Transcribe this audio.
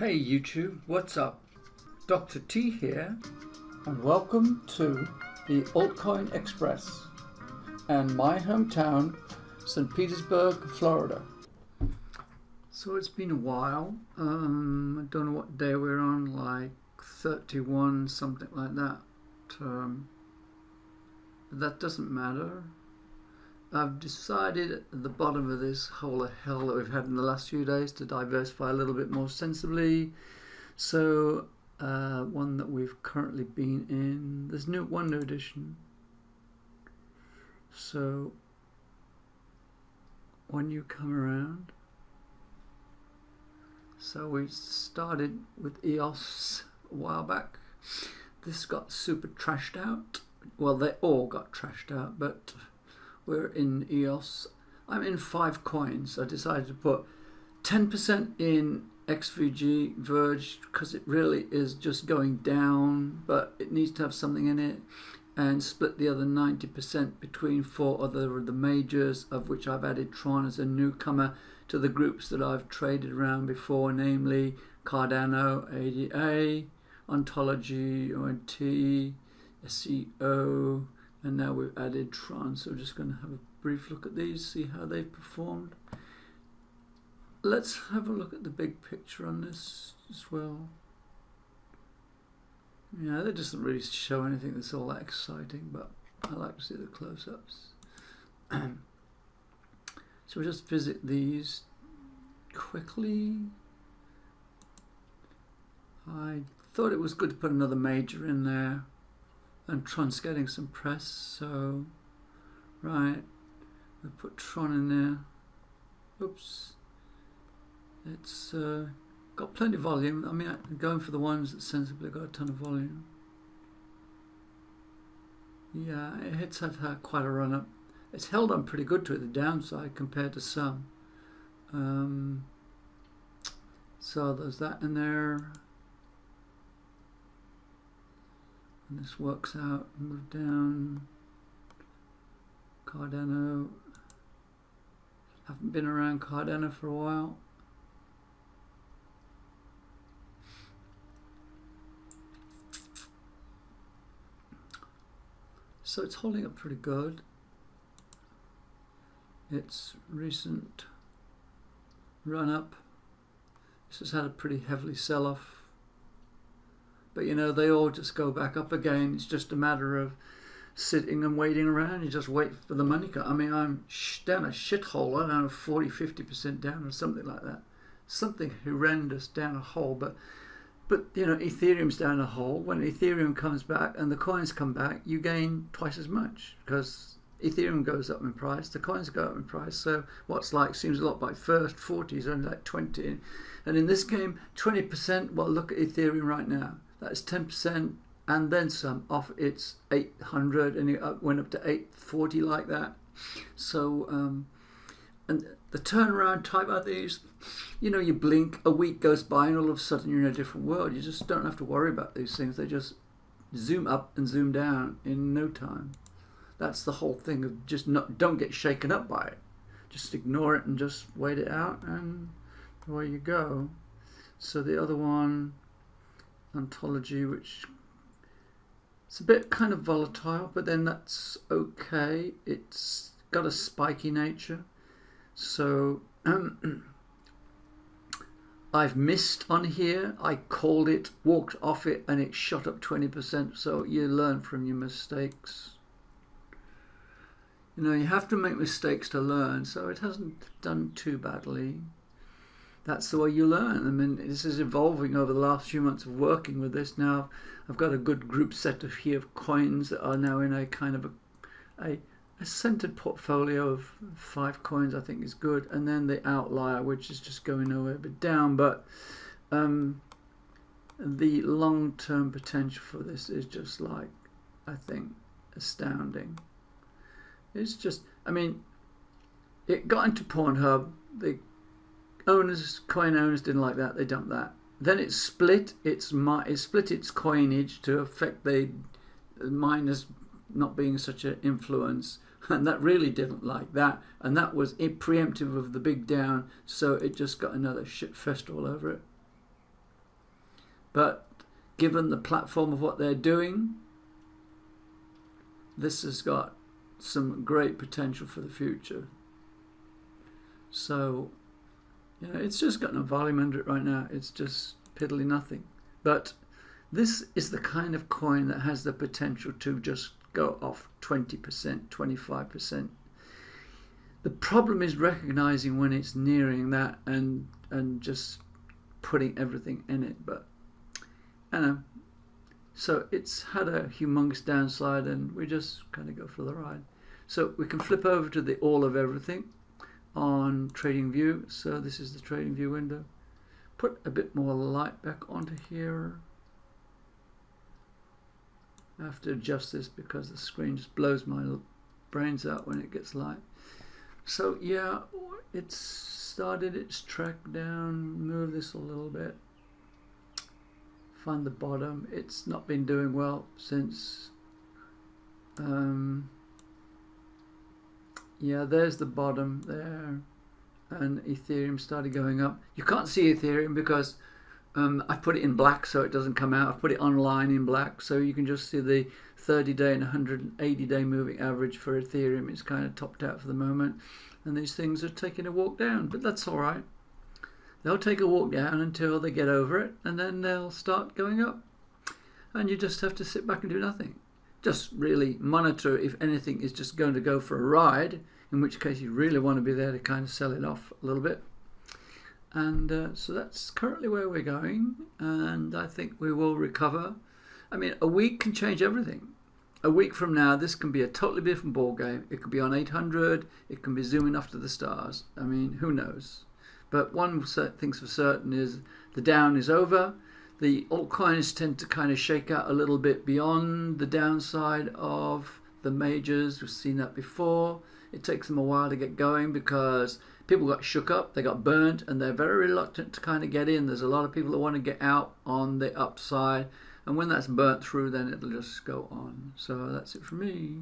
Hey YouTube, what's up? Dr. T here, and welcome to the Altcoin Express and my hometown, St. Petersburg, Florida. So it's been a while. I don't know what day we're on, like 31, something like that. But that doesn't matter. I've decided at the bottom of this hole of hell that we've had in the last few days to diversify a little bit more sensibly. So one that we've currently been in, there's one new edition. So when you come around, so we started with EOS a while back. This got super trashed out. Well, they all got trashed out, but we're in EOS. I'm in 5 coins. I decided to put 10% in XVG Verge because it really is just going down, but it needs to have something in it, and split the other 90% between 4 other of the majors, of which I've added Tron as a newcomer to the groups that I've traded around before, namely Cardano, ADA, Ontology, ONT, SEO, and now we've added Tron. So we're just going to have a brief look at these, see how they've performed. Let's have a look at the big picture on this as well. Yeah, that doesn't really show anything that's all that exciting, but I like to see the close-ups. So we'll just visit these quickly. I thought it was good to put another major in there, and Tron's getting some press, so right, we put Tron in there. Oops, it's got plenty of volume. I mean, I'm going for the ones that sensibly got a ton of volume. Yeah, it's had quite a run up. It's held on pretty good to the downside compared to some. So there's that in there. And this works out, move down. Cardano. Haven't been around Cardano for a while. So it's holding up pretty good. Its recent run up, this has had a pretty heavy sell-off. But you know, they all just go back up again. It's just a matter of sitting and waiting around. You just wait for the money cut. I mean, I'm down a shithole. I don't know, 40–50% down or something like that. Something horrendous down a hole. But you know, Ethereum's down a hole. When Ethereum comes back and the coins come back, you gain twice as much because Ethereum goes up in price, the coins go up in price. So what's like seems a lot by first 40 is only like 20. And in this game, 20%. Well, look at Ethereum right now. That's 10% and then some off its 800, and it went up to 840 like that. So and the turnaround type of these, you know, you blink, a week goes by and all of a sudden you're in a different world. You just don't have to worry about these things. They just zoom up and zoom down in no time. That's the whole thing of just don't get shaken up by it. Just ignore it and just wait it out, and away you go. So the other one, Ontology, which it's a bit kind of volatile, but then that's okay. It's got a spiky nature. So I've missed on here. I called it, walked off it, and it shot up 20%. So you learn from your mistakes. You know, you have to make mistakes to learn, so it hasn't done too badly. That's the way you learn. I mean, this is evolving over the last few months of working with this. Now I've got a good group set of here of coins that are now in a kind of a centered portfolio of 5 coins. I think is good, and then the outlier, which is just going nowhere but down. But the long-term potential for this is just like, I think, astounding. It's just, I mean, it got into Pornhub. The coin owners didn't like that. They dumped that. Then it split its coinage to affect the miners not being such an influence, and that really didn't like that. And that was preemptive of the big down. So it just got another shit fest all over it. but given the platform of what they're doing, this has got some great potential for the future. So, you know, it's just got no volume under it right now. It's just piddly nothing. But this is the kind of coin that has the potential to just go off 20%, 25%. The problem is recognizing when it's nearing that and just putting everything in it. But I know. So it's had a humongous downside, and we just kind of go for the ride. So we can flip over to the all of everything on Trading View. So this is the Trading View window. Put a bit more light back onto here. I have to adjust this because the screen just blows my brains out when it gets light. So yeah, it's started its track down. Move this a little bit. Find the bottom. It's not been doing well since yeah, there's the bottom there, and Ethereum started going up. You can't see Ethereum because I put it in black so it doesn't come out. I've put it online in black so you can just see the 30-day and 180-day moving average for Ethereum. It's kind of topped out for the moment, and these things are taking a walk down, but that's all right. They'll take a walk down until they get over it, and then they'll start going up. And you just have to sit back and do nothing. Just really monitor if anything is just going to go for a ride, in which case you really want to be there to kind of sell it off a little bit. And so that's currently where we're going, and I think we will recover. I mean, a week can change everything. A week from now, this can be a totally different ball game. It could be on 800, it can be zooming off to the stars. I mean, who knows? But one thing's for certain is the down is over. The altcoins tend to kind of shake out a little bit beyond the downside of the majors. We've seen that before. It takes them a while to get going because people got shook up, they got burnt, and they're very reluctant to kind of get in. There's a lot of people that want to get out on the upside, and when that's burnt through, then it'll just go on. So that's it from me.